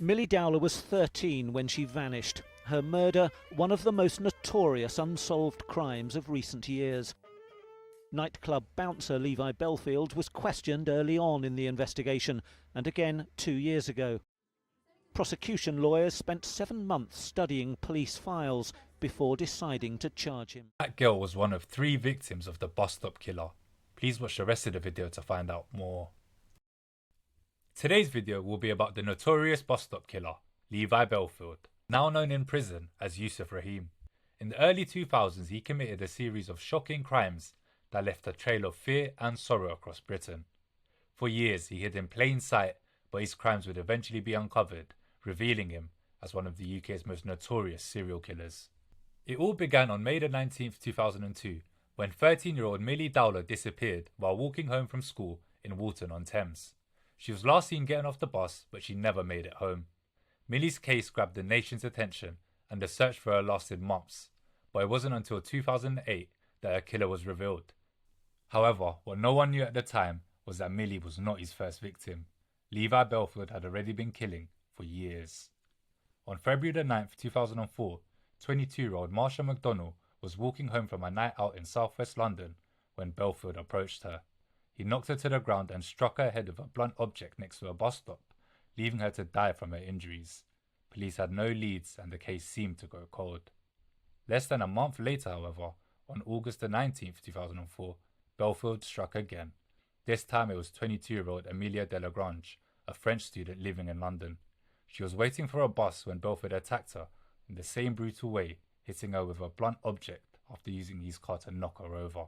Millie Dowler was 13 when she vanished. Her murder, one of the most notorious unsolved crimes of recent years. Nightclub bouncer Levi Bellfield was questioned early on in the investigation, and again 2 years ago. Prosecution lawyers spent 7 months studying police files before deciding to charge him. That girl was one of 3 victims of the bus stop killer. Please watch the rest of the video to find out more. Today's video will be about the notorious bus stop killer, Levi Bellfield, now known in prison as Yusuf Rahim. In the early 2000s, he committed a series of shocking crimes that left a trail of fear and sorrow across Britain. For years, he hid in plain sight, but his crimes would eventually be uncovered, revealing him as one of the UK's most notorious serial killers. It all began on May 19, 2002, when 13-year-old Millie Dowler disappeared while walking home from school in Walton-on-Thames. She was last seen getting off the bus, but she never made it home. Millie's case grabbed the nation's attention, and the search for her lasted months, but it wasn't until 2008 that her killer was revealed. However, what no one knew at the time was that Millie was not his first victim. Levi Bellfield had already been killing for years. On February 9, 2004, 22-year-old Marsha McDonnell was walking home from a night out in southwest London when Bellfield approached her. He knocked her to the ground and struck her head with a blunt object next to a bus stop, leaving her to die from her injuries. Police had no leads and the case seemed to go cold. Less than a month later, however, on August 19, 2004, Bellfield struck again. This time it was 22-year-old Amelie Delagrange, a French student living in London. She was waiting for a bus when Bellfield attacked her in the same brutal way, hitting her with a blunt object after using his car to knock her over.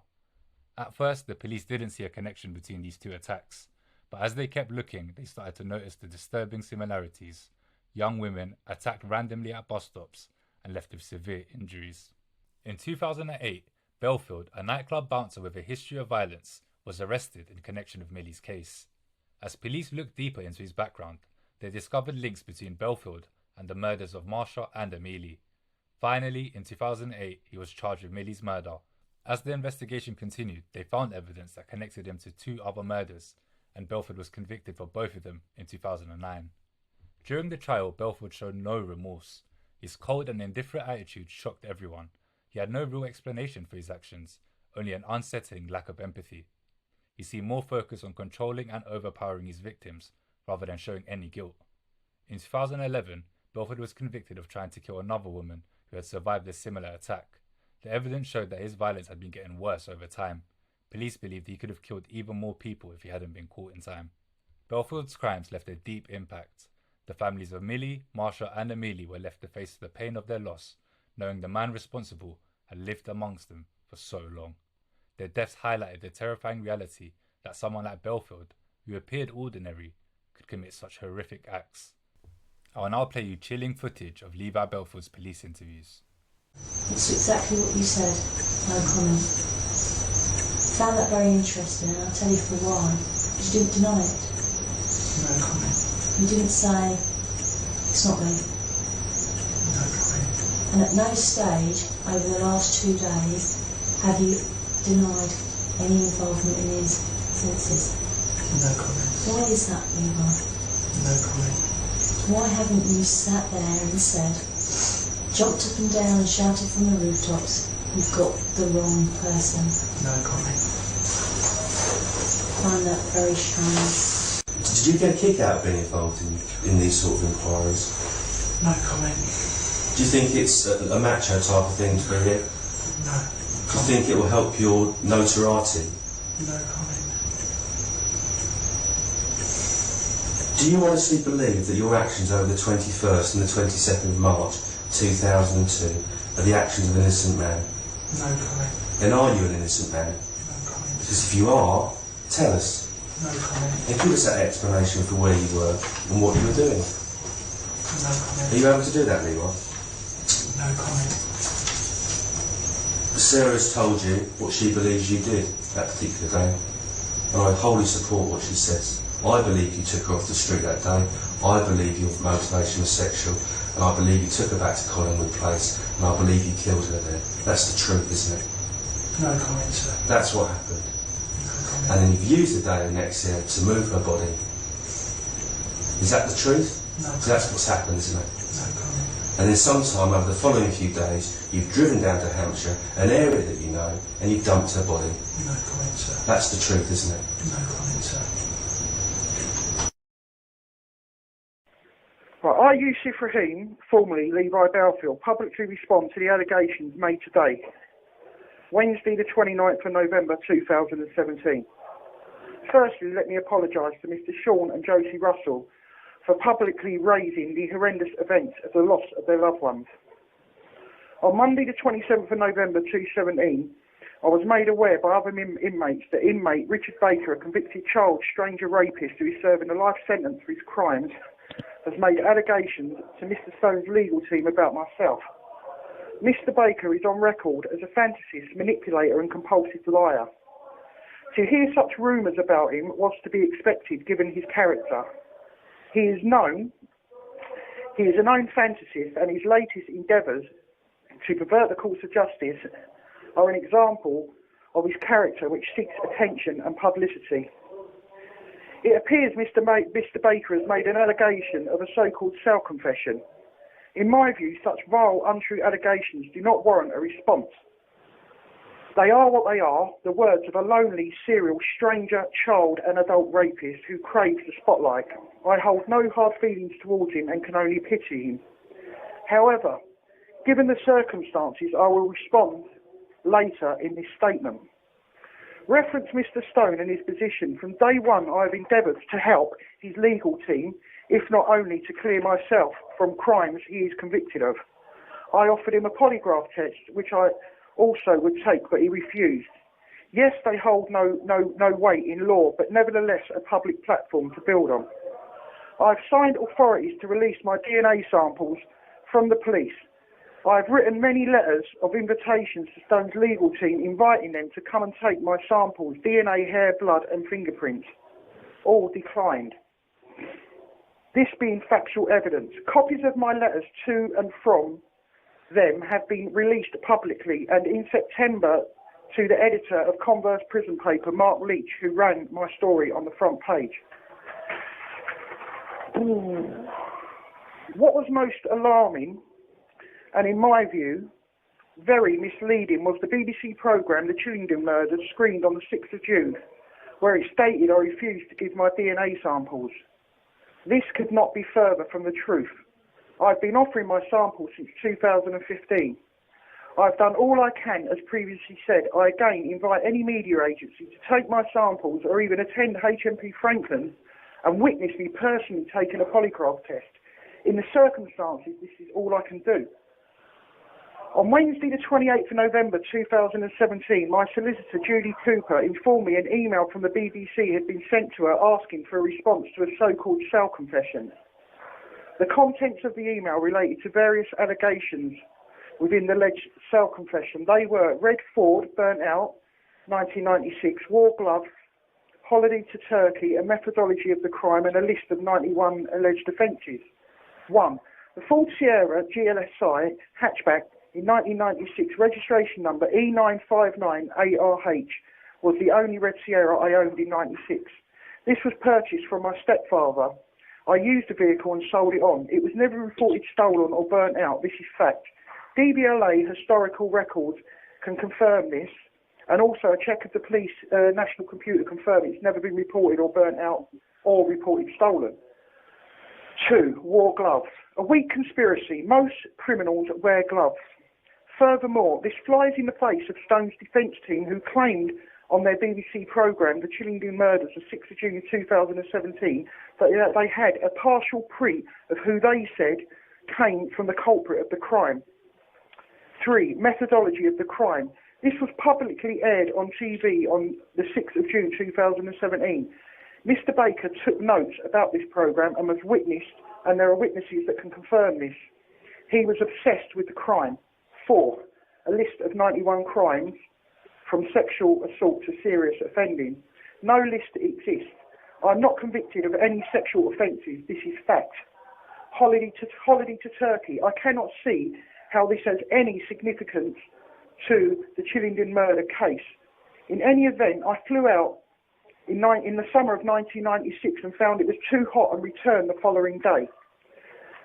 At first, the police didn't see a connection between these 2 attacks, but as they kept looking, they started to notice the disturbing similarities. Young women attacked randomly at bus stops and left with severe injuries. In 2008, Bellfield, a nightclub bouncer with a history of violence, was arrested in connection with Millie's case. As police looked deeper into his background, they discovered links between Bellfield and the murders of Marsha and Amelie. Finally, in 2008, he was charged with Millie's murder. As the investigation continued, they found evidence that connected him to 2 other murders, and Bellfield was convicted for both of them in 2009. During the trial, Bellfield showed no remorse. His cold and indifferent attitude shocked everyone. He had no real explanation for his actions, only an unsettling lack of empathy. He seemed more focused on controlling and overpowering his victims, rather than showing any guilt. In 2011, Bellfield was convicted of trying to kill another woman who had survived a similar attack. The evidence showed that his violence had been getting worse over time. Police believed he could have killed even more people if he hadn't been caught in time. Bellfield's crimes left a deep impact. The families of Millie, Marsha and Amelie were left to face the pain of their loss, knowing the man responsible had lived amongst them for so long. Their deaths highlighted the terrifying reality that someone like Bellfield, who appeared ordinary, could commit such horrific acts. I will now play you chilling footage of Levi Bellfield's police interviews. It's exactly what you said, no comment. Found that very interesting, and I'll tell you for why. You didn't deny it. No comment. You didn't say, it's not me. No comment. And at no stage over the last 2 days have you denied any involvement in these offences. No comment. Why is that, Levi? No comment. Why haven't you sat there and said, jumped up and down and shouted from the rooftops, you've got the wrong person? No comment. I find that very strange. Did you get a kick out of being involved in these sort of inquiries? No comment. Do you think it's a macho type of thing to bring in? No. Do you think it will help your notoriety? No comment. Do you honestly believe that your actions over the 21st and the 22nd of March 2002 are the actions of an innocent man? No comment. Then are you an innocent man? No comment. Because if you are, tell us. No comment. And give us that explanation for where you were and what you were doing. No comment. Are you able to do that, Levi? No comment. Sarah's told you what she believes you did that particular day, and I wholly support what she says. I believe you took her off the street that day. I believe your motivation was sexual, and I believe you took her back to Collingwood Place, and I believe you killed her there. That's the truth, isn't it? No comment, sir. That's what happened. No comment. And then you've used the day and next year to move her body. Is that the truth? No So that's what's happened, isn't it? No comment. And then sometime over the following few days, you've driven down to Hampshire, an area that you know, and you've dumped her body. No comment, sir. That's the truth, isn't it? No comment, sir. Right, I, Yusuf Rahim, formerly Levi Bellfield, publicly respond to the allegations made today, Wednesday the 29th of November 2017. Firstly, let me apologise to Mr Sean and Josie Russell for publicly raising the horrendous events of the loss of their loved ones. On Monday the 27th of November 2017, I was made aware by other inmates that inmate Richard Baker, a convicted child stranger rapist who is serving a life sentence for his crimes, has made allegations to Mr Stone's legal team about myself. Mr Baker is on record as a fantasist, manipulator and compulsive liar. To hear such rumours about him was to be expected given his character. He is a known fantasist, and his latest endeavours to pervert the course of justice are an example of his character which seeks attention and publicity. It appears Mr Baker has made an allegation of a so-called cell confession. In my view, such vile, untrue allegations do not warrant a response. They are what they are, the words of a lonely, serial, stranger, child and adult rapist who craves the spotlight. I hold no hard feelings towards him and can only pity him. However, given the circumstances, I will respond later in this statement. Reference Mr Stone and his position. From day one, I have endeavoured to help his legal team, if not only to clear myself from crimes he is convicted of. I offered him a polygraph test, which I also would take, but he refused. Yes, they hold no weight in law, but nevertheless a public platform to build on. I have signed authorities to release my DNA samples from the police. I have written many letters of invitations to Stone's legal team inviting them to come and take my samples, DNA, hair, blood and fingerprints. All declined. This being factual evidence. Copies of my letters to and from them have been released publicly, and in September to the editor of Converse prison paper, Mark Leach, who ran my story on the front page. What was most alarming, and in my view, very misleading, was the BBC programme The Chillingdon Murders, screened on the 6th of June, where it stated I refused to give my DNA samples. This could not be further from the truth. I've been offering my samples since 2015. I've done all I can, as previously said. I again invite any media agency to take my samples or even attend HMP Franklin and witness me personally taking a polygraph test. In the circumstances, this is all I can do. On Wednesday the 28th of November 2017, my solicitor Judy Cooper informed me an email from the BBC had been sent to her asking for a response to a so-called cell confession. The contents of the email related to various allegations within the alleged cell confession. They were Red Ford, burnt out, 1996, war gloves, holiday to Turkey, a methodology of the crime and a list of 91 alleged offences. 1. The Ford Sierra GLSI hatchback in 1996, registration number E959ARH, was the only red Sierra I owned in 96. This was purchased from my stepfather. I used the vehicle and sold it on. It was never reported stolen or burnt out. This is fact. DVLA historical records can confirm this, and also a check of the police national computer confirmed it's never been reported or burnt out or reported stolen. 2. Wore gloves. A weak conspiracy. Most criminals wear gloves. Furthermore, this flies in the face of Stone's defence team, who claimed on their BBC programme, The Chillingdon Murders, the 6th of June 2017, that they had a partial print of who they said came from the culprit of the crime. 3. Methodology of the crime. This was publicly aired on TV on the 6th of June 2017. Mr Baker took notes about this programme and was witnessed, and there are witnesses that can confirm this. He was obsessed with the crime. 4. A list of 91 crimes, from sexual assault to serious offending. No list exists. I'm not convicted of any sexual offences. This is fact. Holiday to Turkey. I cannot see how this has any significance to the Chillingdon murder case. In any event, I flew out in the summer of 1996 and found it was too hot and returned the following day.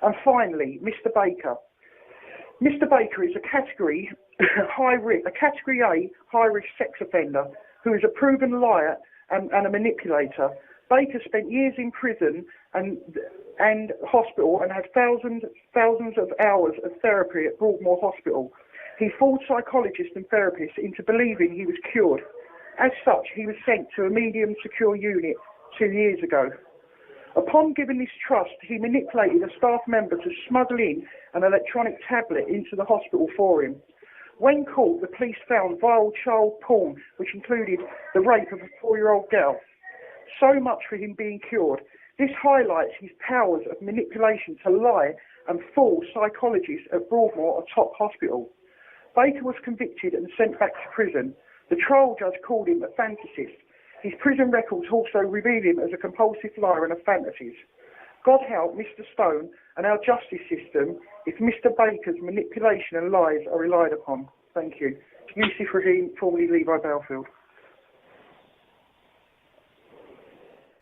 And finally, Mr. Baker. Mr. Baker is a category a category A high-risk sex offender who is a proven liar and a manipulator. Baker spent years in prison and hospital and had thousands of hours of therapy at Broadmoor Hospital. He fooled psychologists and therapists into believing he was cured. As such, he was sent to a medium secure unit 2 years ago. Upon giving this trust, he manipulated a staff member to smuggle in an electronic tablet into the hospital for him. When caught, the police found vile child porn, which included the rape of a 4-year-old girl. So much for him being cured. This highlights his powers of manipulation to lie and fool psychologists at Broadmoor, a top hospital. Baker was convicted and sent back to prison. The trial judge called him a fantasist. His prison records also reveal him as a compulsive liar and a fantasist. God help Mr. Stone and our justice system if Mr. Baker's manipulation and lies are relied upon. Thank you. Yusuf Rahim, formerly Levi Bellfield.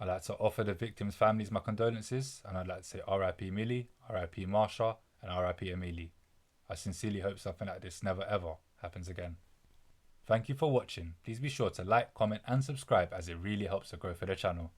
I'd like to offer the victims' families my condolences, and I'd like to say RIP Millie, RIP Marsha, and RIP Amelie. I sincerely hope something like this never ever happens again. Thank you for watching. Please be sure to like, comment and subscribe as it really helps the growth of the channel.